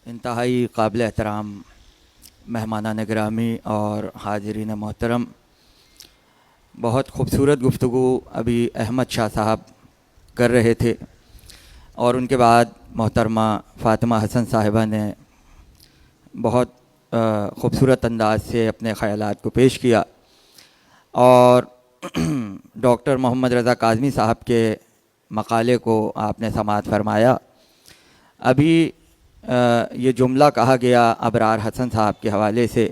انتہائی قابل احترام مہمانان گرامی اور حاضرین محترم، بہت خوبصورت گفتگو ابھی احمد شاہ صاحب کر رہے تھے اور ان کے بعد محترمہ فاطمہ حسن صاحبہ نے بہت خوبصورت انداز سے اپنے خیالات کو پیش کیا، اور ڈاکٹر محمد رضا کاظمی صاحب کے مقالے کو آپ نے سماعت فرمایا۔ ابھی یہ جملہ کہا گیا ابرار حسن صاحب کے حوالے سے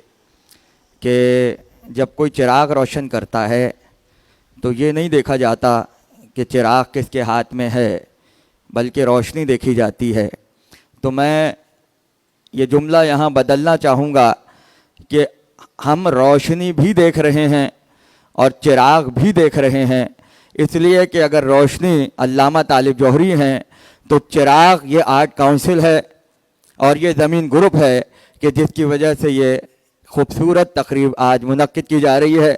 کہ جب کوئی چراغ روشن کرتا ہے تو یہ نہیں دیکھا جاتا کہ چراغ کس کے ہاتھ میں ہے، بلکہ روشنی دیکھی جاتی ہے۔ تو میں یہ جملہ یہاں بدلنا چاہوں گا کہ ہم روشنی بھی دیکھ رہے ہیں اور چراغ بھی دیکھ رہے ہیں، اس لیے کہ اگر روشنی علامہ طالب جوہری ہیں تو چراغ یہ آرٹ کونسل ہے اور یہ زمین گروپ ہے کہ جس کی وجہ سے یہ خوبصورت تقریب آج منعقد کی جا رہی ہے،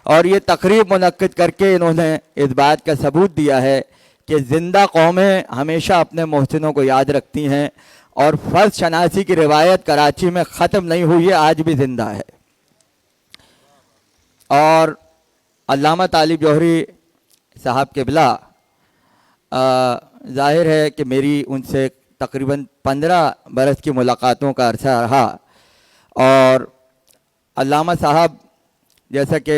اور یہ تقریب منعقد کر کے انہوں نے اس بات کا ثبوت دیا ہے کہ زندہ قومیں ہمیشہ اپنے محسنوں کو یاد رکھتی ہیں، اور فرد شناسی کی روایت کراچی میں ختم نہیں ہوئی ہے، آج بھی زندہ ہے۔ اور علامہ طالب جوہری صاحب قبلہ ظاہر ہے کہ میری ان سے تقریباً 15 برس کی ملاقاتوں کا عرصہ رہا، اور علامہ صاحب جیسا کہ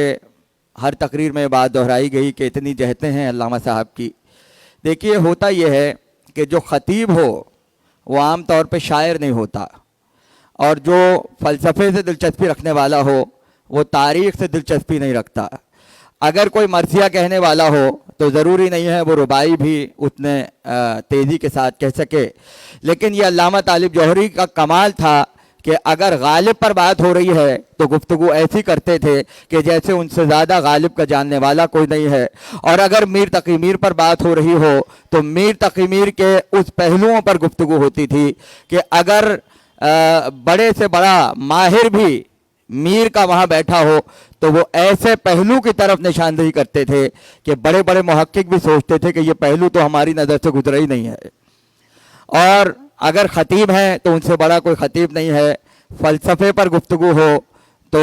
ہر تقریر میں بات دہرائی گئی کہ اتنی جہتیں ہیں علامہ صاحب کی۔ دیکھیے، ہوتا یہ ہے کہ جو خطیب ہو وہ عام طور پہ شاعر نہیں ہوتا، اور جو فلسفے سے دلچسپی رکھنے والا ہو وہ تاریخ سے دلچسپی نہیں رکھتا۔ اگر کوئی مرثیہ کہنے والا ہو تو ضروری نہیں ہے وہ ربائی بھی اتنے تیزی کے ساتھ کہہ سکے، لیکن یہ علامہ طالب جوہری کا کمال تھا کہ اگر غالب پر بات ہو رہی ہے تو گفتگو ایسی کرتے تھے کہ جیسے ان سے زیادہ غالب کا جاننے والا کوئی نہیں ہے، اور اگر میر تقی میر پر بات ہو رہی ہو تو میر تقی میر کے اس پہلوؤں پر گفتگو ہوتی تھی کہ اگر بڑے سے بڑا ماہر بھی میر کا وہاں بیٹھا ہو تو وہ ایسے پہلو کی طرف نشاندہی کرتے تھے کہ بڑے بڑے محقق بھی سوچتے تھے کہ یہ پہلو تو ہماری نظر سے گزرا ہی نہیں ہے۔ اور اگر خطیب ہیں تو ان سے بڑا کوئی خطیب نہیں ہے۔ فلسفے پر گفتگو ہو تو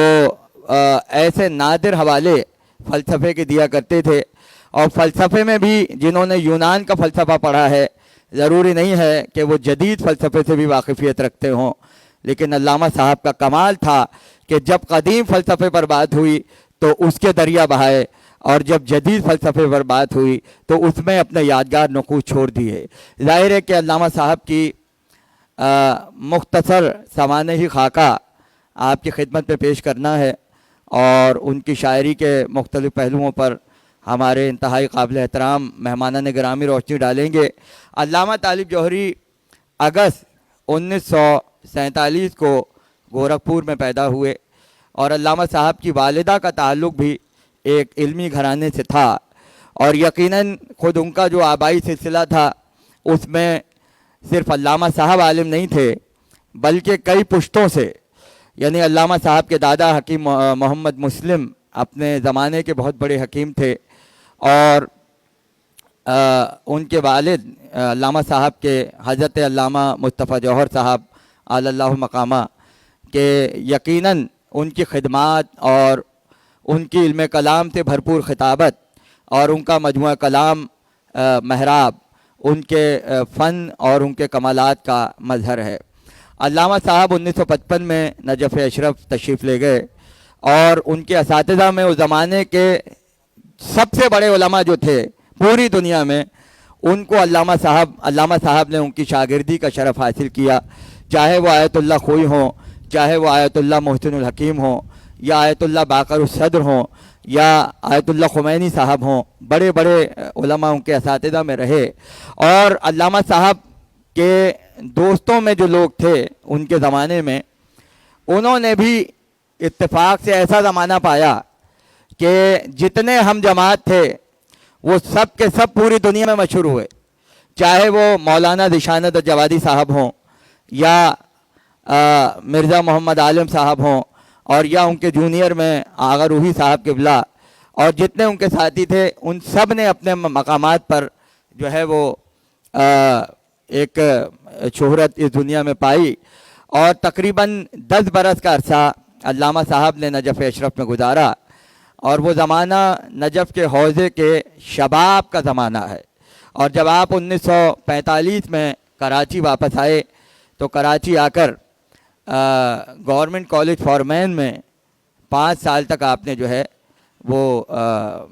ایسے نادر حوالے فلسفے کے دیا کرتے تھے، اور فلسفے میں بھی جنہوں نے یونان کا فلسفہ پڑھا ہے ضروری نہیں ہے کہ وہ جدید فلسفے سے بھی واقفیت رکھتے ہوں، لیکن علامہ صاحب کا کمال تھا کہ جب قدیم فلسفے پر بات ہوئی تو اس کے دریا بہائے، اور جب جدید فلسفے پر بات ہوئی تو اس میں اپنے یادگار نقوش چھوڑ دیے۔ ظاہر ہے کہ علامہ صاحب کی مختصر سوانحی خاکہ آپ کی خدمت میں پیش کرنا ہے، اور ان کی شاعری کے مختلف پہلوؤں پر ہمارے انتہائی قابل احترام مہمانان گرامی روشنی ڈالیں گے۔ علامہ طالب جوہری اگست 1947 کو گورکھپور میں پیدا ہوئے، اور علامہ صاحب کی والدہ کا تعلق بھی ایک علمی گھرانے سے تھا، اور یقیناً خود ان کا جو آبائی سلسلہ تھا اس میں صرف علامہ صاحب عالم نہیں تھے بلکہ کئی پشتوں سے، یعنی علامہ صاحب کے دادا حکیم محمد مسلم اپنے زمانے کے بہت بڑے حکیم تھے، اور ان کے والد علامہ صاحب کے حضرت علامہ مصطفیٰ جوہر صاحب علی اللہ مقامہ کہ یقیناً ان کی خدمات اور ان کی علم کلام سے بھرپور خطابت اور ان کا مجموعہ کلام محراب ان کے فن اور ان کے کمالات کا مظہر ہے۔ علامہ صاحب 1955 میں نجف اشرف تشریف لے گئے، اور ان کے اساتذہ میں اس زمانے کے سب سے بڑے علماء جو تھے پوری دنیا میں، ان کو علامہ صاحب نے ان کی شاگردی کا شرف حاصل کیا، چاہے وہ آیت اللہ خوئی ہوں، چاہے وہ آیت اللہ محسن الحکیم ہوں، یا آیت اللہ باقر الصدر ہوں، یا آیت اللہ خمینی صاحب ہوں، بڑے بڑے علماء ان کے اساتذہ میں رہے۔ اور علامہ صاحب کے دوستوں میں جو لوگ تھے ان کے زمانے میں، انہوں نے بھی اتفاق سے ایسا زمانہ پایا کہ جتنے ہم جماعت تھے وہ سب کے سب پوری دنیا میں مشہور ہوئے، چاہے وہ مولانا ذیشانت جوادی صاحب ہوں، یا مرزا محمد عالم صاحب ہوں، اور یا ان کے جونیئر میں آغا روحی صاحب قبلہ، اور جتنے ان کے ساتھی تھے ان سب نے اپنے مقامات پر جو ہے وہ ایک शोहरत इस दुनिया में पाई और तकरीबन 10 बरस का अरसा अल्लामा साहब ने नजफ़ अशरफ में गुजारा और वो ज़माना नजफ़ के हौज़े के शबाब का ज़माना है। और जब आप 1945 में कराची वापस आए तो कराची आकर गवर्नमेंट कॉलेज फॉर मैन में 5 साल तक आपने जो है वो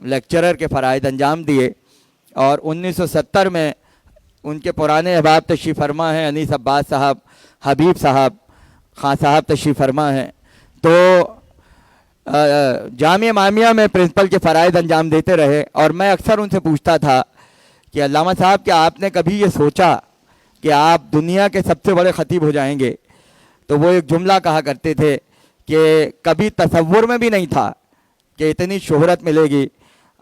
लेक्चरर के फ़राइज़ अंजाम दिए और 1970 में उनके पुराने अहबाब तशरीफ़ फरमा हैं, अनीस अब्बास साहब, हबीब साहब, खां साहब तशरीफ़ फरमा हैं। तो जामिया मामिया में प्रिंसिपल के फ़राइज़ अंजाम देते रहे और मैं अक्सर उनसे पूछता था कि अल्लामा साहब क्या आपने कभी ये सोचा कि आप दुनिया के सबसे बड़े ख़तीब हो जाएंगे? तो वो एक जुमला कहा करते थे कि कभी तसव्वुर में भी नहीं था कि इतनी शोहरत मिलेगी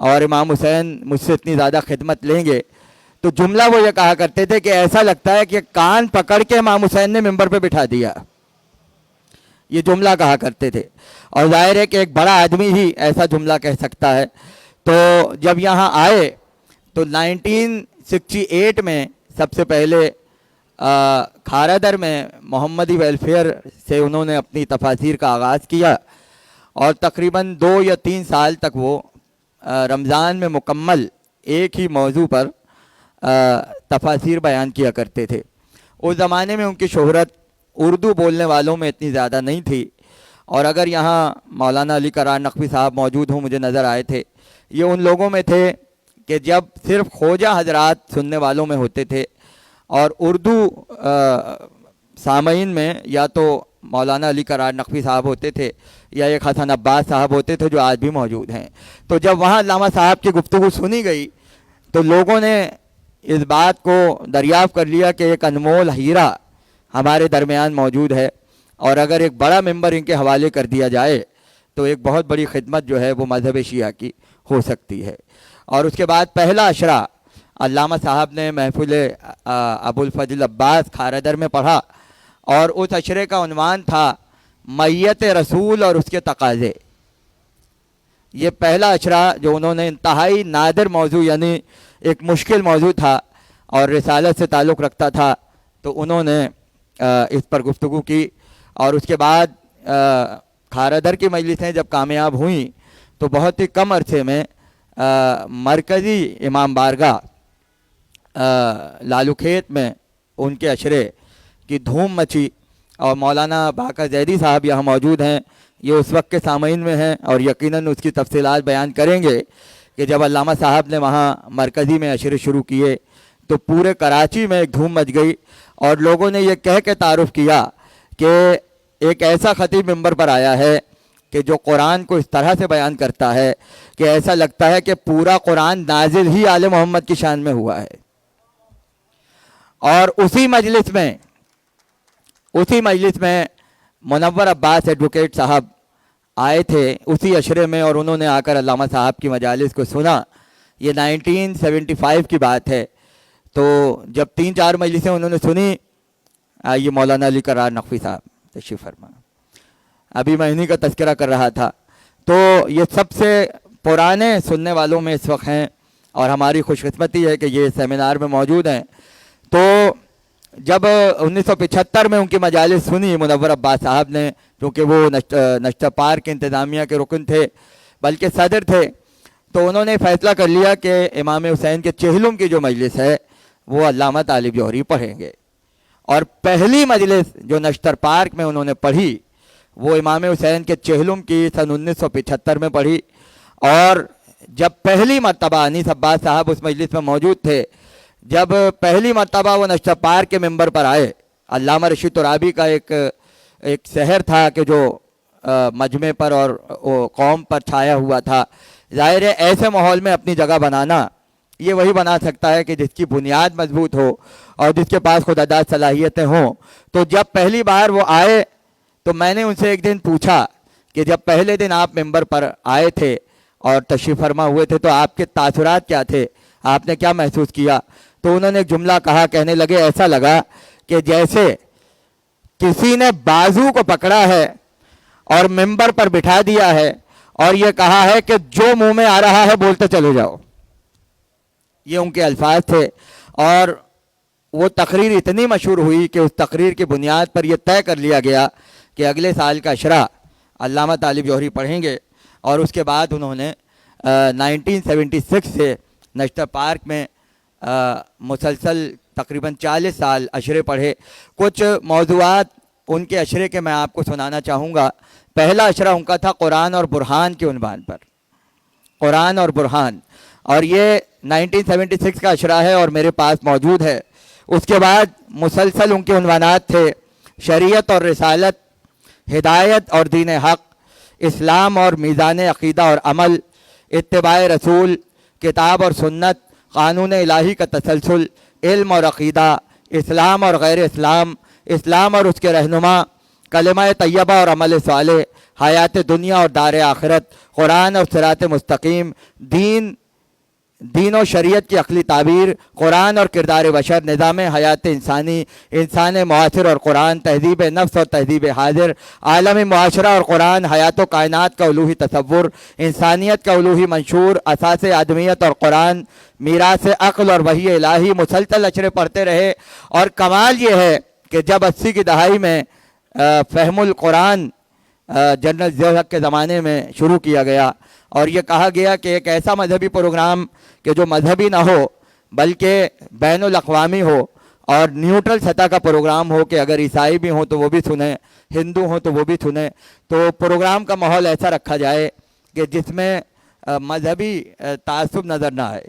और इमाम हुसैन मुझसे इतनी ज़्यादा खिदमत लेंगे। तो जुमला वो ये कहा करते थे कि ऐसा लगता है कि कान पकड़ के इमाम हुसैन ने मिंबर पे बिठा दिया, ये जुमला कहा करते थे। और जाहिर है कि एक बड़ा आदमी ही ऐसा जुमला कह सकता है। तो जब यहाँ आए तो 1968 में सबसे पहले खारादर में मोहम्मदी वेलफेयर से उन्होंने अपनी तफासिर का आगाज़ किया और तकरीबन 2 या 3 साल तक वो रमज़ान में मुकम्मल एक ही मौजू पर तफासिर बयान किया करते थे। उस ज़माने में उनकी शोहरत उर्दू बोलने वालों में इतनी ज़्यादा नहीं थी और अगर यहाँ मौलाना अली करार नकवी साहब मौजूद हों, मुझे नज़र आए थे, ये उन लोगों में थे कि जब सिर्फ ख्वाजा हजरात सुनने वालों में होते थे और उर्दू सामईन में या तो मौलाना अली करार नकवी साहब होते थे या एक हसन अब्बास साहब होते थे जो आज भी मौजूद हैं। तो जब वहाँ अल्लामा साहब की गुफ्तगू सुनी गई तो लोगों ने इस बात को दरियाफ़्त कर लिया कि एक अनमोल हीरा हमारे दरमियान मौजूद है और अगर एक बड़ा मेंबर इनके हवाले कर दिया जाए तो एक बहुत बड़ी खिदमत जो है वो मज़हब शिया की हो सकती है। और उसके बाद पहला अशरा अल्लामा साहब ने महफिल अबुल फजल अब्बास खारदर में पढ़ा और उस अशरे का उन्वान था मैयत रसूल और उसके तकाज़े। ये पहला अशरा जो उन्होंने इंतहाई नादिर मौजू यानी एक मुश्किल मौजू था और रिसालत से ताल्लुक़ रखता था, तो उन्होंने इस पर गुफ्तगू की। और उसके बाद खारदर की मजलिसें जब कामयाब हुई तो बहुत ही कम अरसे में मरकज़ी इमाम बारगाह लालूखेत में उनके अशरे की धूम मची और मौलाना बाकर जैदी साहब यहाँ मौजूद हैं, ये उस वक्त के सामईन में हैं और यकीनन उसकी तफसीलात बयान करेंगे कि जब अल्लामा साहब ने वहाँ मरकज़ी में अशरे शुरू किए तो पूरे कराची में एक धूम मच गई और लोगों ने ये कह के तारुफ़ किया कि एक ऐसा ख़तीब मिंबर पर आया है कि जो कुरान को इस तरह से बयान करता है कि ऐसा लगता है कि पूरा कुरान नाजिल ही आले मोहम्मद की शान में हुआ है। और उसी मजलिस में मुनव्वर अब्बास एडवोकेट साहब आए थे उसी अशरे में और उन्होंने आकर अल्लामा साहब की मजालिस को सुना। ये 1975 की बात है। तो जब 3-4 मजलिसें उन्होंने सुनी, ये मौलाना अली करार नकवी साहब तशरीफ़ फरमा, अभी मैं इन्हीं का तज़किरा कर रहा था। तो ये सबसे पुराने सुनने वालों में इस वक्त हैं और हमारी खुशकिस्मती है कि ये सेमिनार में मौजूद हैं। तो जब 1975 में उनकी मजालिस सुनी मुनव्वर अब्बास साहब ने, क्योंकि वो नश्ता पार्क के इंतज़ामिया के रुकन थे बल्कि सदर थे, तो उन्होंने फ़ैसला कर लिया कि इमाम हुसैन के चहलुम की जो मजलिस है वो अल्लामा तालिब जौहरी पढ़ेंगे। और पहली मजलिस जो नश्तर पार्क में उन्होंने पढ़ी वो इमाम हुसैन के चहलुम की सन 1975 में पढ़ी। और जब पहली मरतबा अनीस अब्बास साहब उस मजलिस में मौजूद थे, जब पहली मरतबा वो नश्तर पार्क के मेंबर पर आए, अल्लामा रशीद तुराबी का एक शहर था कि जो मजमे पर और कौम पर छाया हुआ था। ज़ाहिर है ऐसे माहौल में अपनी जगह बनाना ये वही बना सकता है कि जिसकी बुनियाद मजबूत हो और जिसके पास खुदादाद सलाहियतें हों। तो जब पहली बार वो आए तो मैंने उनसे एक दिन पूछा कि जब पहले दिन आप मेंबर पर आए थे और तशरीफ़ फरमा हुए थे तो आपके तासुरात क्या थे, आपने क्या महसूस किया? तो उन्होंने एक जुमला कहा, कहने लगे ऐसा लगा कि जैसे किसी ने बाजू को पकड़ा है और मेंबर पर बिठा दिया है और ये कहा है कि जो मुंह में आ रहा है बोलते चले जाओ। ये उनके अल्फाज थे। और वो तकरीर इतनी मशहूर हुई कि उस तकरीर की बुनियाद पर यह तय कर लिया गया कि अगले साल का अशरा अल्लामा तालिब जौहरी पढ़ेंगे। और उसके बाद उन्होंने 1976 से नश्तर पार्क में मुसलसल तकरीबन 40 साल अशरे पढ़े। कुछ मौज़ूआत उनके अशरे के मैं आपको सुनाना चाहूँगा। पहला अशरा उनका था कुरान और बुरहान के उन्वान पर, कुरान और बुरहान, और ये 1976 का अशरा है और मेरे पास मौजूद है। उसके बाद मुसलसल उनके उन्वानात थे शरीयत और रिसालत, हिदायत और दीन हक़, इस्लाम और मीज़ान अक़ीदा और अमल, इत्तिबाए रसूल, किताब और सुन्नत, क़ानून इलाही का तसलसल, इल्म और अक़ीदा, इस्लाम और गैर इस्लाम, इस्लाम और उसके रहनुमा, कलिमा तैयबा और अमल साले, हयात दुनिया और दार आखिरत, कुरान और सिरात मुस्तकीम, दीन और शरीयत की अक़ली ताबीर, कुरान और किरदार बशर, निज़ाम हयात इंसानी, इंसान मुआसिर और कुरान, तहज़ीब नफ्स और तहज़ीब हाजिर, आलमी मुआशरा और कुरान, हयात कायनात का उलूही तसव्वुर, इंसानियत का उलूही मंशूर, असास आदमियत और कुरान, मीरास अक़ल और वही इलाही। मुसलसल अशरे पढ़ते रहे। और कमाल ये है कि जब 80 की दहाई में फ़हमुल कुरान जनरल ज़िया हक़ के ज़माने में शुरू किया गया और ये कहा गया कि एक ऐसा मजहबी प्रोग्राम कि जो मजहबी ना हो बल्कि बैनुल अक़वामी हो और न्यूट्रल सतह का प्रोग्राम हो, कि अगर ईसाई भी हों तो वो भी सुने, हिंदू हों तो वो भी सुने, तो प्रोग्राम का माहौल ऐसा रखा जाए कि जिसमें मजहबी तासुब नज़र ना आए।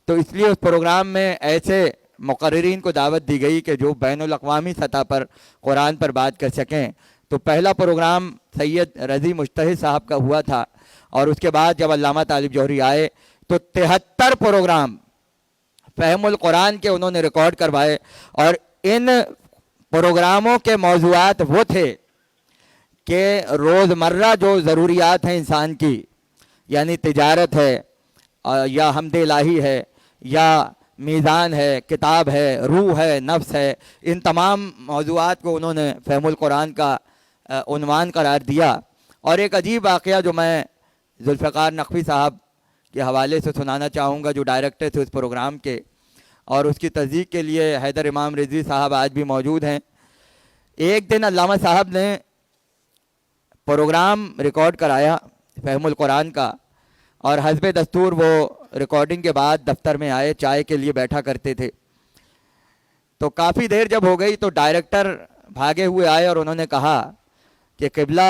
तो इसलिए उस प्रोग्राम में ऐसे मुक़र्रिरीन को दावत दी गई कि जो बैनुल अक़वामी सतह पर कुरान पर बात कर सकें। तो पहला प्रोग्राम सैयद रज़ी मुज्तहिद साहब का हुआ था और उसके बाद जब अल्लामा तालिब जौहरी आए तो 73 प्रोग्राम फ़हमुल कुरान के उन्होंने रिकॉर्ड करवाए। और इन प्रोग्रामों के मौज़ूआत वो थे कि रोज़मर्रा जो ज़रूरियात हैं इंसान की, यानी तिजारत है या हमदे इलाही है या मीज़ान है, किताब है, रूह है, नफ्स है, इन तमाम मौज़ूआत को उन्होंने फ़हमुल कुरान का उन्वान करार दिया। और एक अजीब वाक़या जो मैं ज़ुल्फ़िकार नक़वी साहब के हवाले से सुनाना चाहूँगा, जो डायरेक्टर थे उस प्रोग्राम के, और उसकी तस्दीक के लिए हैदर इमाम रिज़वी साहब आज भी मौजूद हैं। एक दिन अल्लामा साहब ने प्रोग्राम रिकॉर्ड कराया फ़हमुल कुरान का और हस्बे दस्तूर वो रिकॉर्डिंग के बाद दफ्तर में आए, चाय के लिए बैठा करते थे। तो काफ़ी देर जब हो गई तो डायरेक्टर भागे हुए आए और उन्होंने कहा कि क़िबला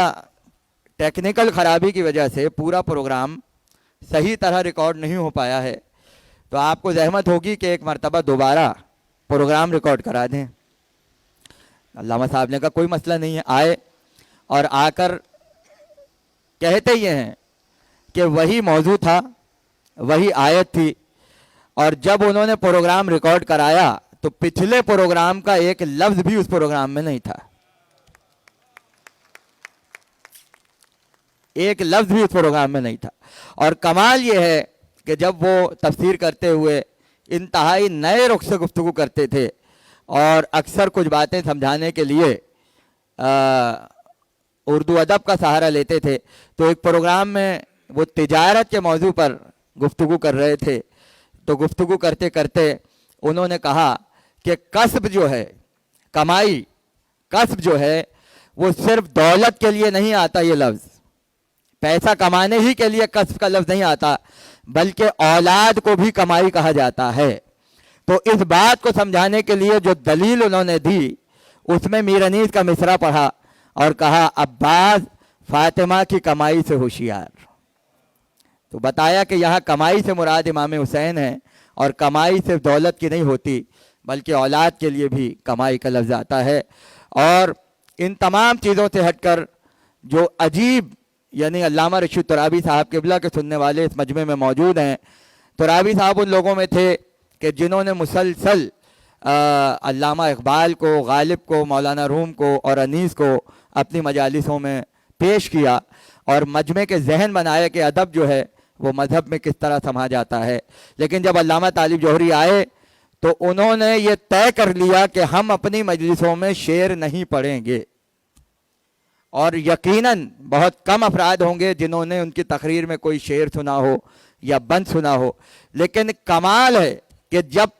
टेक्निकल ख़राबी की वजह से पूरा प्रोग्राम सही तरह रिकॉर्ड नहीं हो पाया है, तो आपको ज़हमत होगी कि एक मरतबा दोबारा प्रोग्राम रिकॉर्ड करा दें। अल्लामा साहब ने कहा कोई मसला नहीं है। आए और आकर कहते ये हैं कि वही मौजू था, वही आयत थी, और जब उन्होंने प्रोग्राम रिकॉर्ड कराया तो पिछले प्रोग्राम का एक लफ्ज़ भी उस प्रोग्राम में नहीं था, एक लफ्ज़ भी उस प्रोग्राम में नहीं था। और कमाल ये है कि जब वो तफसीर करते हुए इंतहाई नए रुख से गुफ्तगू करते थे और अक्सर कुछ बातें समझाने के लिए उर्दू अदब का सहारा लेते थे, तो एक प्रोग्राम में वो तिजारत के मौजू पर गुफ्तगू कर रहे थे। तो गुफ्तगू करते करते उन्होंने कहा कि कसब जो है, कमाई, कसब जो है वो सिर्फ दौलत के लिए नहीं आता, ये लफ्ज़ पैसा कमाने ही के लिए कसब का लफ्ज़ नहीं आता, बल्कि औलाद को भी कमाई कहा जाता है। तो इस बात को समझाने के लिए जो दलील उन्होंने दी उसमें मीर अनीस का मिसरा पढ़ा और कहा अब्बास फातिमा की कमाई से होशियार। तो बताया कि यहाँ कमाई से मुराद इमाम हुसैन है और कमाई सिर्फ दौलत की नहीं होती बल्कि औलाद के लिए भी कमाई का लफ्ज़ आता है। और इन तमाम चीज़ों से हटकर जो अजीब, यानी अल्लामा रशीद तुराबी साहब क़िबला के सुनने वाले इस मजमे में मौजूद हैं। तुराबी साहब उन लोगों में थे कि जिन्होंने मुसलसल अल्लामा इक़बाल को, गालिब को, मौलाना रूम को और अनीस को अपनी मजालिसों में पेश किया और मजमे के जहन बनाया कि अदब जो है वो मज़हब में किस तरह समा जाता है। लेकिन जब अल्लामा तालिब जौहरी आए तो उन्होंने ये तय कर लिया कि हम अपनी मजलिसों में शेर नहीं पढ़ेंगे, और यकीनन बहुत कम अफराद होंगे जिन्होंने उनकी तकरीर में कोई शेर सुना हो या बंद सुना हो। लेकिन कमाल है कि जब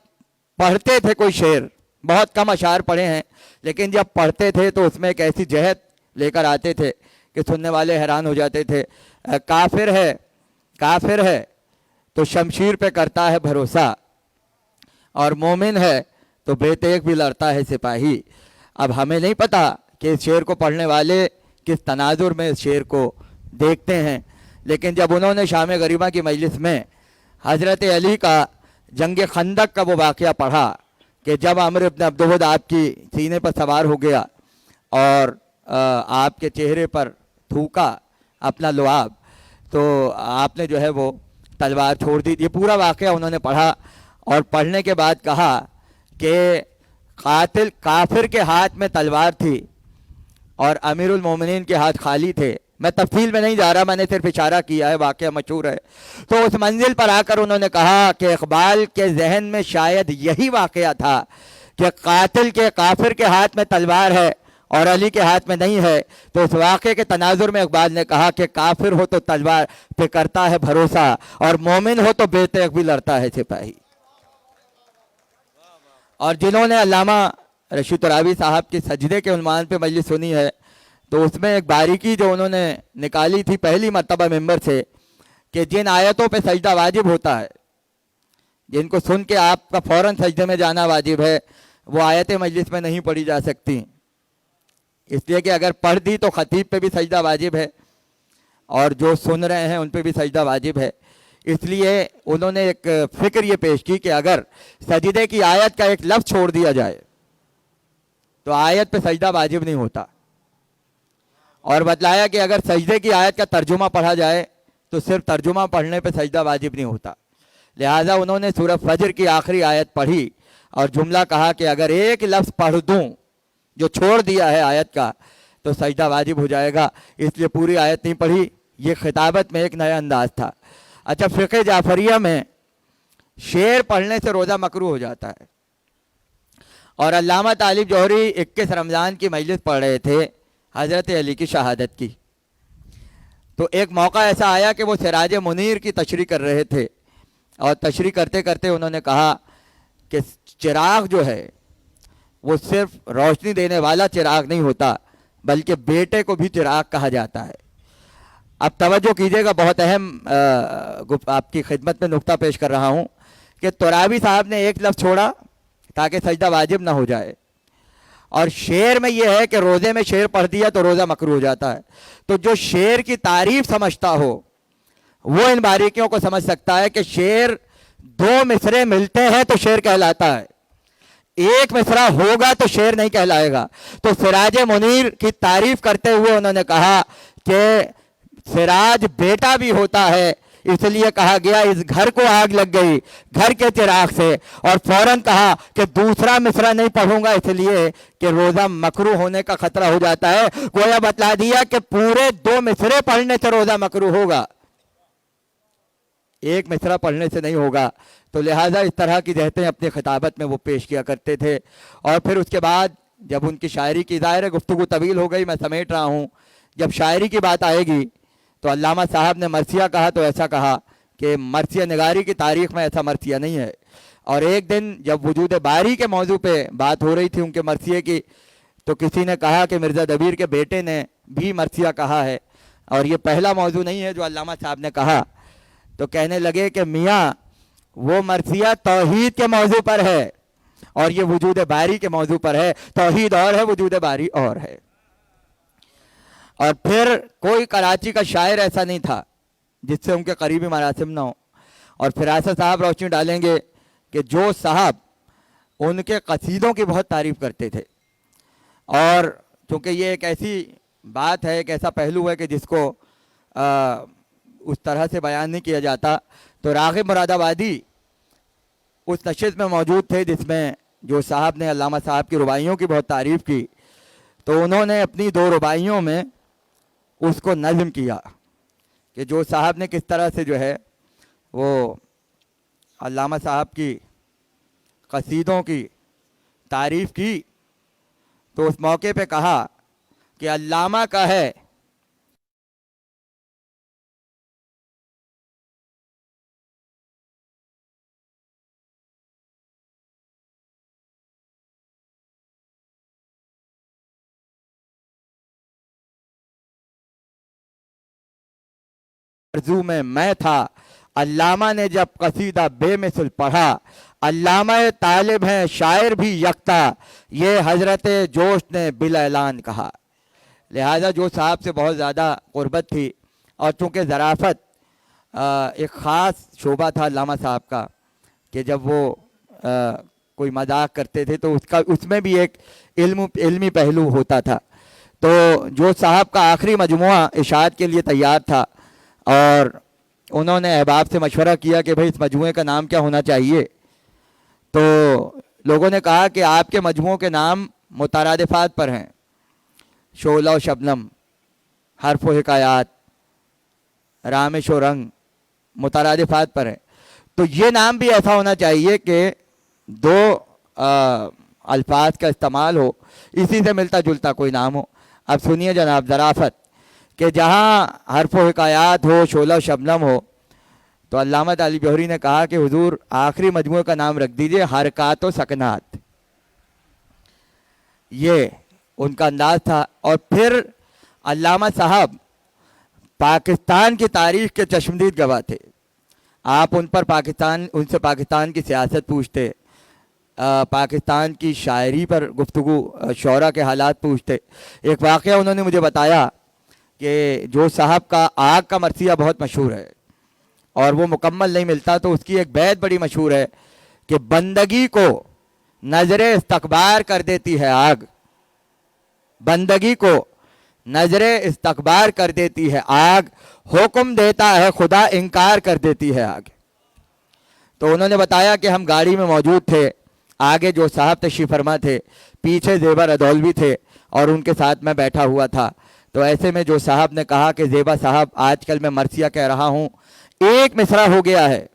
पढ़ते थे कोई शेर بہت کم اشعار پڑھے ہیں، لیکن جب پڑھتے تھے تو اس میں ایک ایسی جہت لے کر آتے تھے کہ سننے والے حیران ہو جاتے تھے۔ کافر ہے، کافر ہے تو شمشیر پہ کرتا ہے بھروسہ، اور مومن ہے تو بے تیغ بھی لڑتا ہے سپاہی۔ اب ہمیں نہیں پتہ کہ اس شعر کو پڑھنے والے کس تناظر میں اس شعر کو دیکھتے ہیں، لیکن جب انہوں نے شام غریبہ کی مجلس میں حضرت علی کا جنگ خندق کا وہ واقعہ پڑھا کہ جب عمرو ابن عبدود آپ کی سینے پر سوار ہو گیا اور آپ کے چہرے پر تھوکا اپنا لعاب، تو آپ نے جو ہے وہ تلوار چھوڑ دی۔ یہ پورا واقعہ انہوں نے پڑھا، اور پڑھنے کے بعد کہا کہ قاتل کافر کے ہاتھ میں تلوار تھی اور امیر المومنین کے ہاتھ خالی تھے۔ میں تفصیل میں نہیں جا رہا، میں نے صرف اشارہ کیا ہے، واقعہ مشہور ہے۔ تو اس منزل پر آ کر انہوں نے کہا کہ اقبال کے ذہن میں شاید یہی واقعہ تھا کہ قاتل کے کافر کے ہاتھ میں تلوار ہے اور علی کے ہاتھ میں نہیں ہے۔ تو اس واقعے کے تناظر میں اقبال نے کہا کہ کافر ہو تو تلوار پہ کرتا ہے بھروسہ، اور مومن ہو تو بے تیغ بھی لڑتا ہے سپاہی۔ اور جنہوں نے علامہ رشید ترابی صاحب کے سجدے کے عنوان پہ مجلس سنی ہے، تو اس میں ایک باریکی جو انہوں نے نکالی تھی پہلی مرتبہ ممبر سے، کہ جن آیتوں پہ سجدہ واجب ہوتا ہے، جن کو سن کے آپ کا فوراً سجدے میں جانا واجب ہے، وہ آیتیں مجلس میں نہیں پڑھی جا سکتی، اس لیے کہ اگر پڑھ دی تو خطیب پہ بھی سجدہ واجب ہے اور جو سن رہے ہیں ان پہ بھی سجدہ واجب ہے۔ اس لیے انہوں نے ایک فکر یہ پیش کی کہ اگر سجدے کی آیت کا ایک لفظ چھوڑ دیا جائے تو آیت پہ سجدہ واجب نہیں ہوتا، اور بتلایا کہ اگر سجدے کی آیت کا ترجمہ پڑھا جائے تو صرف ترجمہ پڑھنے پہ سجدہ واجب نہیں ہوتا۔ لہٰذا انہوں نے سورہ فجر کی آخری آیت پڑھی اور جملہ کہا کہ اگر ایک لفظ پڑھ دوں جو چھوڑ دیا ہے آیت کا تو سجدہ واجب ہو جائے گا، اس لیے پوری آیت نہیں پڑھی۔ یہ خطابت میں ایک نیا انداز تھا۔ اچھا، فقہ جعفریہ میں شعر پڑھنے سے روزہ مکروہ ہو جاتا ہے، اور علامہ طالب جوہری 21 رمضان کی مجلس پڑھ رہے تھے حضرت علی کی شہادت کی، تو ایک موقع ایسا آیا کہ وہ سراج منیر کی تشریح کر رہے تھے، اور تشریح کرتے کرتے انہوں نے کہا کہ چراغ جو ہے وہ صرف روشنی دینے والا چراغ نہیں ہوتا، بلکہ بیٹے کو بھی چراغ کہا جاتا ہے۔ اب توجہ کیجئے گا، بہت اہم آپ کی خدمت میں نقطہ پیش کر رہا ہوں کہ ترابی صاحب نے ایک لفظ چھوڑا تاکہ سجدہ واجب نہ ہو جائے، اور شعر میں یہ ہے کہ روزے میں شعر پڑھ دیا تو روزہ مکروہ ہو جاتا ہے۔ تو جو شعر کی تعریف سمجھتا ہو وہ ان باریکیوں کو سمجھ سکتا ہے کہ شعر دو مصرے ملتے ہیں تو شعر کہلاتا ہے، ایک مصرع ہوگا تو شعر نہیں کہلائے گا۔ تو سراج منیر کی تعریف کرتے ہوئے انہوں نے کہا کہ سراج بیٹا بھی ہوتا ہے، اس لیے کہا گیا اس گھر کو آگ لگ گئی گھر کے چراغ سے، اور فوراً کہا کہ دوسرا مصرع نہیں پڑھوں گا اس لیے کہ روزہ مکروہ ہونے کا خطرہ ہو جاتا ہے۔ گویا بتلا دیا کہ پورے دو مصرے پڑھنے سے روزہ مکروہ ہوگا، ایک مصرع پڑھنے سے نہیں ہوگا۔ تو لہٰذا اس طرح کی جہتیں اپنی خطابت میں وہ پیش کیا کرتے تھے۔ اور پھر اس کے بعد جب ان کی شاعری کی، ظاہر ہے گفتگو طویل ہو گئی، میں سمیٹ رہا ہوں، جب شاعری کی بات آئے گی تو علامہ صاحب نے مرثیہ کہا تو ایسا کہا کہ مرثیہ نگاری کی تاریخ میں ایسا مرثیہ نہیں ہے۔ اور ایک دن جب وجود باری کے موضوع پہ بات ہو رہی تھی ان کے مرثیے کی، تو کسی نے کہا کہ مرزا دبیر کے بیٹے نے بھی مرثیہ کہا ہے، اور یہ پہلا موضوع نہیں ہے جو علامہ صاحب نے کہا۔ تو کہنے لگے کہ میاں وہ مرثیہ توحید کے موضوع پر ہے اور یہ وجود باری کے موضوع پر ہے، توحید اور ہے، وجود باری اور ہے۔ اور پھر کوئی کراچی کا شاعر ایسا نہیں تھا جس سے ان کے قریبی مراسم نہ ہو۔ اور فراست صاحب روشنی ڈالیں گے کہ جو صاحب ان کے قصیدوں کی بہت تعریف کرتے تھے، اور چونکہ یہ ایک ایسی بات ہے، ایک ایسا پہلو ہے کہ جس کو اس طرح سے بیان نہیں کیا جاتا، تو راغب مراد آبادی اس نشست میں موجود تھے جس میں جو صاحب نے علامہ صاحب کی رباعیوں کی بہت تعریف کی، تو انہوں نے اپنی دو رباعیوں میں اس کو نظم کیا کہ جو صاحب نے کس طرح سے جو ہے وہ علامہ صاحب کی قصیدوں کی تعریف کی، تو اس موقع پہ کہا کہ علامہ کا ہے आरज़ू में मैं था, अल्लामा ने जब कसीदा बेमिसल पढ़ा, अल्लामा तालिब हैं शायर भी यकता, ये हज़रत जोश ने बिल ऐलान कहा। लिहाजा जोश साहब से बहुत ज़्यादा क़ुरबत थी, और चूँकि ज़राफ़त एक ख़ास शोबा था अल्लामा साहब का कि जब वो कोई मजाक करते थे तो उसमें भी एक इल्मी पहलू होता था। तो जोश साहब का आखिरी मजमुआ इशाअत के लिए तैयार था, और उन्होंने अहबाब से मशवरा किया कि भाई इस मजमुए का नाम क्या होना चाहिए। तो लोगों ने कहा कि आपके मजमुओं के नाम मुतरादिफात पर हैं, शोला व शबनम, हर्फ व हिकायात, रामिश व रंग, मुतरादिफात पर है। तो ये नाम भी ऐसा होना चाहिए कि दो अल्फाज का इस्तेमाल हो, इसी से मिलता जुलता कोई नाम हो। अब सुनिए जनाब ज़राफ़त कि जहाँ हर्फ व हिकायात हो, शोला व शबनम हो, तो अल्लामा तालिब जौहरी ने कहा कि हुजूर आखिरी मजमूए का नाम रख दीजिए हरकात व सकनात। ये उनका अंदाज़ था। और फिर अल्लामा साहब पाकिस्तान की तारीख़ के चश्मदीद गवाह थे। आप उनसे पाकिस्तान की सियासत पूछते, पाकिस्तान की शायरी पर गुफ्तगू, शौरा के हालात पूछते। एक वाक़या उन्होंने मुझे बताया कि जोश साहब का आग का मरसिया बहुत मशहूर है और वो मुकम्मल नहीं मिलता, तो उसकी एक बैत बड़ी मशहूर है कि बंदगी को नज़रे इस्तकबार कर देती है आग, बंदगी को नज़रे इस्तकबार कर देती है आग, हुक्म देता है खुदा इनकार कर देती है आग। तो उन्होंने बताया कि हम गाड़ी में मौजूद थे, आगे जो साहब तशरीफ़ फरमा थे, पीछे ज़ेबा रदौलवी थे और उनके साथ मैं बैठा हुआ था। तो ऐसे में जो साहब ने कहा कि ज़ेबा साहब आजकल मैं मरसिया कह रहा हूँ, एक मिसरा हो गया है,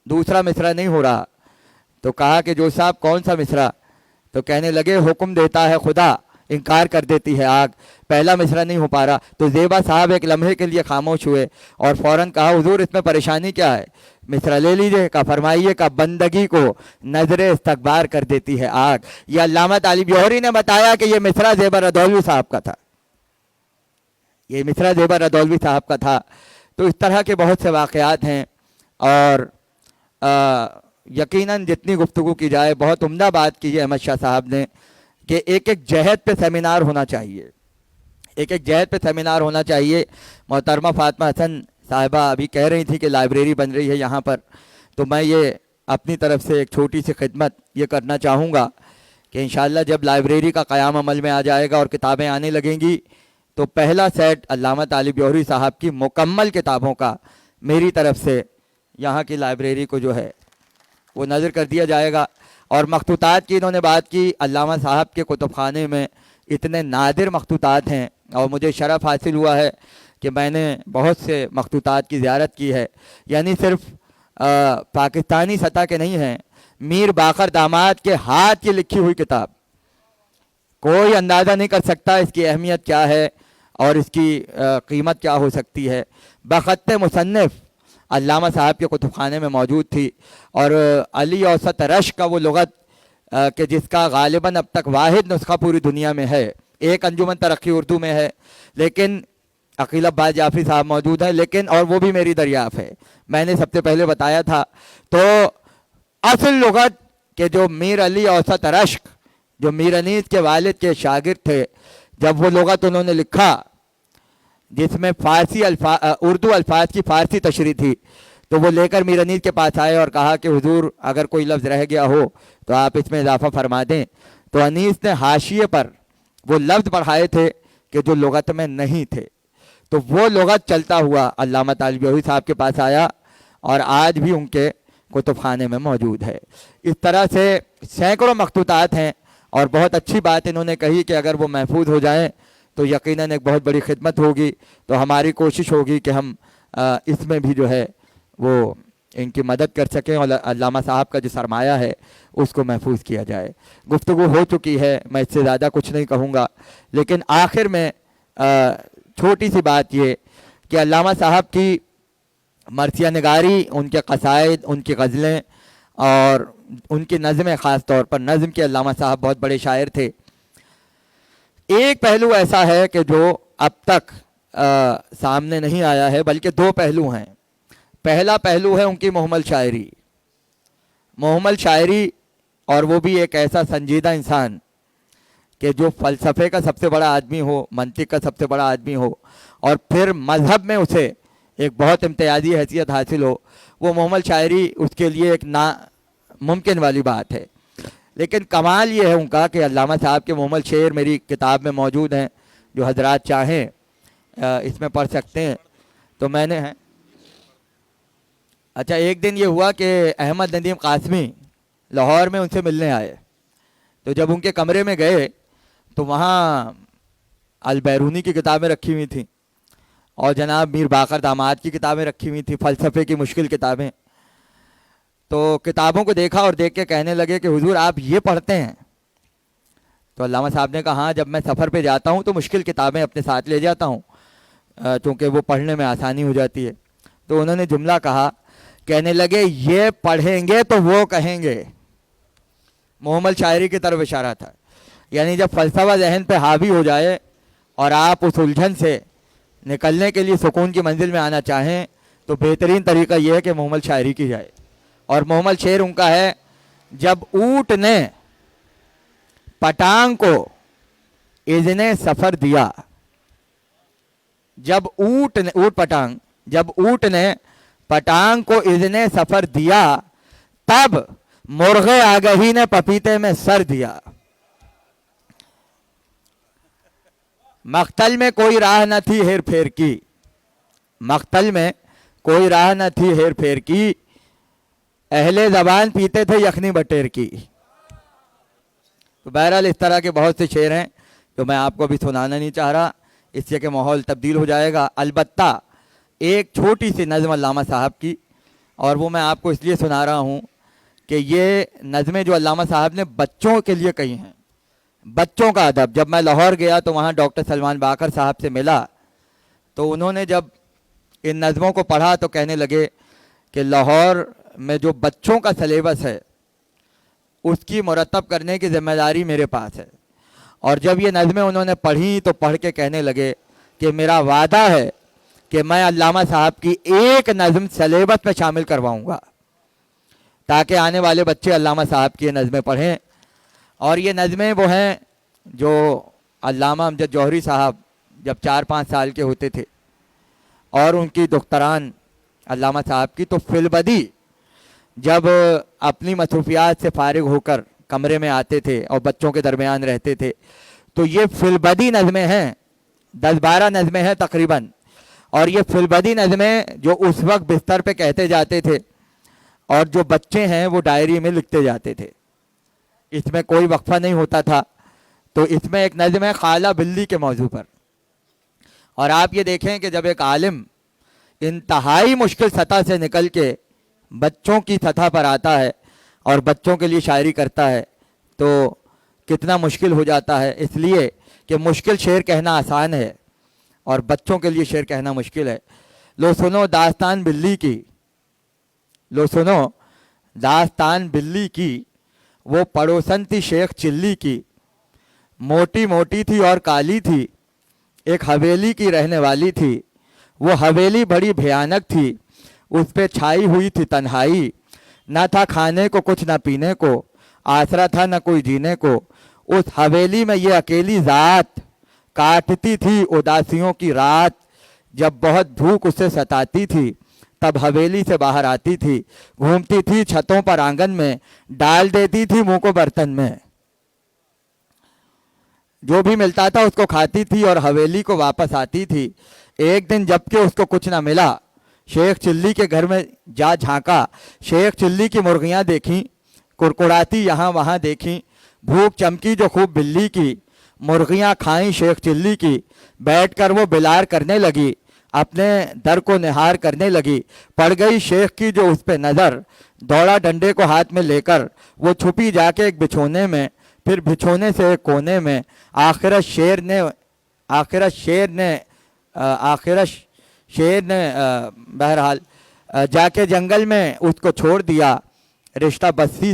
दूसरा मिसरा नहीं हो रहा। तो कहा कि जो साहब कौन सा मिसरा? तो कहने लगे हुक्म देता है खुदा इनकार कर देती है आग, पहला मिसरा नहीं हो पा रहा। तो ज़ेबा साहब एक लम्हे के लिए खामोश हुए और फ़ौरन कहा हुजूर इसमें परेशानी क्या है, मिसरा ले लीजिए। का फरमाइए का बंदगी को नज़रे इस्तकबार कर देती है आग। यह अल्लामा तालिब जौहरी ने बताया कि यह मिसरा ज़ेबा रदौलवी साहब का था, ये मिसरा ज़ेबा रदौलवी साहब का था। तो इस तरह के बहुत से वाक़यात हैं और यकीनन जितनी गुफ्तगू की जाए, बहुत उम्दा बात की है अहमद शाह साहब ने कि एक एक जहद पे सेमिनार होना चाहिए, एक एक जहद पे सेमिनार होना चाहिए। मोहतरमा फ़ातिमा हसन साहिबा अभी कह रही थी कि लाइब्रेरी बन रही है यहाँ पर, तो मैं ये अपनी तरफ से एक छोटी सी खिदमत ये करना चाहूँगा कि इंशाअल्लाह जब लाइब्रेरी का क़याम अमल में आ जाएगा और किताबें आने लगेंगी, तो पहला सेट अल्लामा तालिब जौहरी साहब की मुकम्मल किताबों का मेरी तरफ से यहाँ की लाइब्रेरी को जो है वो नज़र कर दिया जाएगा। और मखतूतात की इन्होंने बात की, अल्लामा साहब के कुतुबखाने में इतने नादिर मखतूतात हैं और मुझे शरफ़ हासिल हुआ है कि मैंने बहुत से मखतूतात की ज़ियारत की है। यानी सिर्फ पाकिस्तानी सतह के नहीं हैं, मीर बाकर दामाद के हाथ की लिखी हुई किताब, कोई अंदाज़ा नहीं कर सकता इसकी अहमियत क्या है और इसकी कीमत क्या हो सकती है। बख़त मुसन्निफ़ अल्लामा साहब के कुतुबखाने में मौजूद थी। और अली औसत रश का वो लुग़त कि जिसका गालिबन अब तक वाहिद नुस्खा पूरी दुनिया में है, एक अंजुमन तरक्की उर्दू में है, लेकिन अकील अब्बास जाफ़री साहब मौजूद हैं, लेकिन और वो भी मेरी दरियाफ़ है, मैंने सबसे पहले बताया था। तो असल लुग़त के जो मीर अली औसत रश्क, जो मीर अनीस के वालिद के शागिर्द थे, जब वो लुग़त उन्होंने लिखा जिसमें फ़ारसी उर्दू अल्फाज की फ़ारसी तशरीह थी, तो वो लेकर मीर अनीस के पास आए और कहा कि हुजूर अगर कोई लफ्ज़ रह गया हो तो आप इसमें इजाफ़ा फरमा दें। तो अनीस ने हाशिए पर वो लफ्ज़ बढ़ाए थे कि जो लुग़त में नहीं थे। तो वो लुग़त चलता हुआ अल्लामा तालिब जौहरी साहब के पास आया और आज भी उनके कुतुबखाने में मौजूद है। इस तरह से सैकड़ों मखतूतात हैं और बहुत अच्छी बात इन्होंने कही कि अगर वो महफूज हो जाएं तो यकीनन एक बहुत बड़ी खिदमत होगी। तो हमारी कोशिश होगी कि हम इसमें भी जो है वो इनकी मदद कर सकें और अल्लामा साहब का जो सरमाया है उसको महफूज किया जाए। गुफ्तगू हो चुकी है, मैं इससे ज़्यादा कुछ नहीं कहूँगा, लेकिन आखिर में छोटी सी बात ये कि अल्लामा साहब की मरसिया निगारी, उनके कसाइद, उनकी गज़लें और उनकी नज़में, ख़ास तौर पर नज़म के अल्लामा साहब बहुत बड़े शायर थे। एक पहलू ऐसा है कि जो अब तक سامنے نہیں آیا ہے، بلکہ دو پہلو ہیں۔ پہلا پہلو ہے ان کی محمل شاعری، محمل شاعری، اور وہ بھی ایک ایسا سنجیدہ انسان کہ جو فلسفے کا سب سے بڑا آدمی ہو، منطق کا سب سے بڑا آدمی ہو، اور پھر مذہب میں اسے ایک بہت امتیازی حیثیت حاصل ہو، وہ محمل شاعری اس کے لیے ایک ناممکن والی بات ہے۔ لیکن کمال یہ ہے ان کا کہ علامہ صاحب کے محمل شعر میری کتاب میں موجود ہیں، جو حضرات چاہیں اس میں پڑھ سکتے ہیں۔ تو میں نے اچھا، ایک دن یہ ہوا کہ احمد ندیم قاسمی لاہور میں ان سے ملنے آئے، تو جب ان کے کمرے میں گئے تو وہاں البیرونی کی کتابیں رکھی ہوئی تھیں، اور جناب میر باقر داماد کی کتابیں رکھی ہوئی تھیں، فلسفے کی مشکل کتابیں۔ تو کتابوں کو دیکھا اور دیکھ کے کہنے لگے کہ حضور آپ یہ پڑھتے ہیں؟ تو علامہ صاحب نے کہا ہاں، جب میں سفر پہ جاتا ہوں تو مشکل کتابیں اپنے ساتھ لے جاتا ہوں، چونکہ وہ پڑھنے میں آسانی ہو جاتی ہے۔ تو انہوں نے جملہ کہا، کہنے لگے یہ پڑھیں گے تو وہ کہیں گے۔ محمل شاعری کی طرف اشارہ تھا، یعنی جب فلسفہ ذہن پہ حاوی ہو جائے اور آپ اس الجھن سے نکلنے کے لیے سکون کی منزل میں آنا چاہیں تو بہترین طریقہ یہ ہے کہ محمل شاعری کی جائے۔ اور محمل شعر ان کا ہے، جب اونٹ نے پٹانگ کو اذن سفر دیا، جب اونٹ نے پٹانگ کو اذن سفر دیا، تب مرغ آگہی نے پپیتے میں سر دیا۔ مقتل میں کوئی راہ نہ تھی ہیر پھیر کی، مقتل میں کوئی راہ نہ تھی ہیر پھیر کی، اہل زبان پیتے تھے یخنی بٹیر کی۔ تو بہرحال اس طرح کے بہت سے شعر ہیں جو میں آپ کو ابھی سنانا نہیں چاہ رہا، اس سے کہ ماحول تبدیل ہو جائے گا۔ البتہ ایک چھوٹی سی نظم علامہ صاحب کی، اور وہ میں آپ کو اس لیے سنا رہا ہوں کہ یہ نظمیں جو علامہ صاحب نے بچوں کے لیے کہی ہیں، بچوں کا ادب۔ جب میں لاہور گیا تو وہاں ڈاکٹر سلمان باقر صاحب سے ملا، تو انہوں نے جب ان نظموں کو پڑھا تو کہنے لگے کہ لاہور میں جو بچوں کا سلیبس ہے اس کی مرتب کرنے کی ذمہ داری میرے پاس ہے۔ اور جب یہ نظمیں انہوں نے پڑھی تو پڑھ کے کہنے لگے کہ میرا وعدہ ہے کہ میں علامہ صاحب کی ایک نظم سلیبس میں شامل کرواؤں گا، تاکہ آنے والے بچے علامہ صاحب کی یہ نظمیں پڑھیں۔ اور یہ نظمیں وہ ہیں جو علامہ امجد جوہری صاحب جب 4-5 سال کے ہوتے تھے اور ان کی دختران علامہ صاحب کی، تو فی البدی جب اپنی مصروفیات سے فارغ ہو کر کمرے میں آتے تھے اور بچوں کے درمیان رہتے تھے، تو یہ فی البدی نظمیں ہیں، 10-12 نظمیں ہیں تقریباً، اور یہ فی البدی نظمیں جو اس وقت بستر پہ کہتے جاتے تھے اور جو بچے ہیں وہ ڈائری میں لکھتے جاتے تھے، اس میں کوئی وقفہ نہیں ہوتا تھا۔ تو اس میں ایک نظم ہے خالہ بلی کے موضوع پر، اور آپ یہ دیکھیں کہ جب ایک عالم انتہائی مشکل سطح سے نکل کے بچوں کی سطح پر آتا ہے اور بچوں کے لیے شاعری کرتا ہے تو کتنا مشکل ہو جاتا ہے، اس لیے کہ مشکل شعر کہنا آسان ہے اور بچوں کے لیے شعر کہنا مشکل ہے۔ لو سنو داستان بلی کی، لو سنو داستان بلی کی، وہ پڑوسن تھی شیخ چلی کی، موٹی موٹی تھی اور کالی تھی، ایک حویلی کی رہنے والی تھی، وہ حویلی بڑی بھیانک تھی، اس پہ چھائی ہوئی تھی تنہائی، نہ تھا کھانے کو کچھ نہ پینے کو، آسرا تھا نہ کوئی جینے کو، اس حویلی میں یہ اکیلی ذات کاٹتی تھی اداسیوں کی رات، جب بہت بھوک اسے ستاتی تھی تب حویلی سے باہر آتی تھی، گھومتی تھی چھتوں پر آنگن میں، ڈال دیتی تھی منہ کو برتن میں، جو بھی ملتا تھا اس کو کھاتی تھی اور حویلی کو واپس آتی تھی۔ ایک دن جب کہ اس کو کچھ نہ ملا، شیخ چلی کے گھر میں جا جھانکا، شیخ چلی کی مرغیاں دیکھیں کڑکڑاتی یہاں وہاں دیکھیں، بھوک چمکی جو خوب بلی کی، مرغیاں کھائیں شیخ چلی کی، بیٹھ کر وہ بلار کرنے لگی، اپنے در کو نہار کرنے لگی، پڑ گئی شیخ کی جو اس پہ نظر، دوڑا ڈنڈے کو ہاتھ میں لے کر، وہ چھپی جا کے ایک بچھونے میں، پھر بچھونے سے ایک کونے میں، آخرت شیر نے بہرحال جا کے جنگل میں اس کو چھوڑ دیا، رشتہ بستی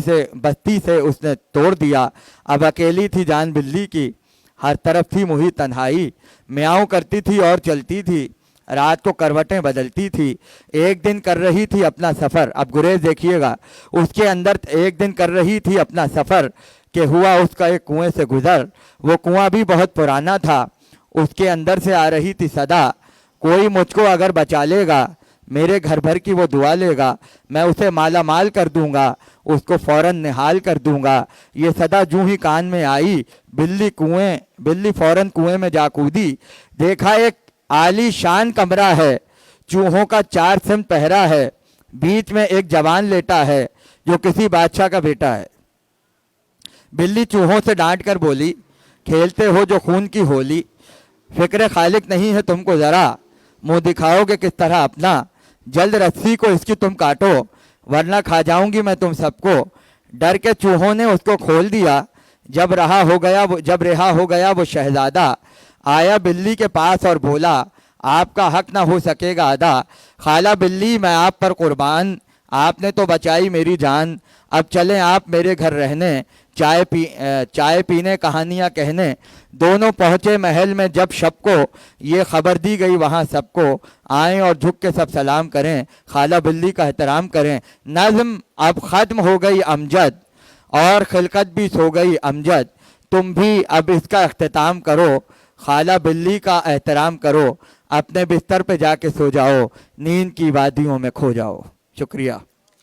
سے اس نے توڑ دیا، اب اکیلی تھی جان بلی کی، हर तरफ थी मुही तन्हाई, म्याऊं करती थी और चलती थी, रात को करवटें बदलती थी। एक दिन कर रही थी अपना सफ़र, अब गुरेज देखिएगा, उसके अंदर एक दिन कर रही थी अपना सफ़र कि हुआ उसका एक कुएं से गुज़र। वो कुआं भी बहुत पुराना था, उसके अंदर से आ रही थी सदा, कोई मुझको अगर बचा लेगा, मेरे घर भर की वो दुआ लेगा, मैं उसे माला माल कर दूंगा, उसको फ़ौरन निहाल कर दूंगा। ये सदा जूं ही कान में आई, बिल्ली फ़ौरन कुएं में जा कूदी। देखा एक आली शान कमरा है, चूहों का 4 सिम पहरा है, बीच में एक जवान लेटा है जो किसी बादशाह का बेटा है। बिल्ली चूहों से डांट कर बोली, खेलते हो जो खून की होली, फिक्र खालिक नहीं है तुमको ज़रा, मुंह दिखाओगे किस तरह अपना, जल्द रस्सी को इसकी तुम काटो, वरना खा जाऊंगी मैं तुम सबको। डर के चूहों ने उसको खोल दिया, जब रिहा हो गया वो शहजादा, आया बिल्ली के पास और बोला, आपका हक ना हो सकेगा अदा। खाला बिल्ली मैं आप पर कुर्बान, आपने तो बचाई मेरी जान, अब चलें आप मेरे घर रहने, चाय पीने कहानियाँ कहने। दोनों पहुँचे महल में जब शब को, ये खबर दी गई वहाँ सबको, आएँ और झुक के सब सलाम करें, खाला बिल्ली का एहतराम करें। नज़्म अब ख़त्म हो गई अमजद, और खिलकत भी सो गई अमजद, तुम भी अब इसका अख्तिताम करो, खाला बिल्ली का एहतराम करो, अपने बिस्तर पे जाके सो जाओ, नींद की वादियों में खो जाओ। शुक्रिया।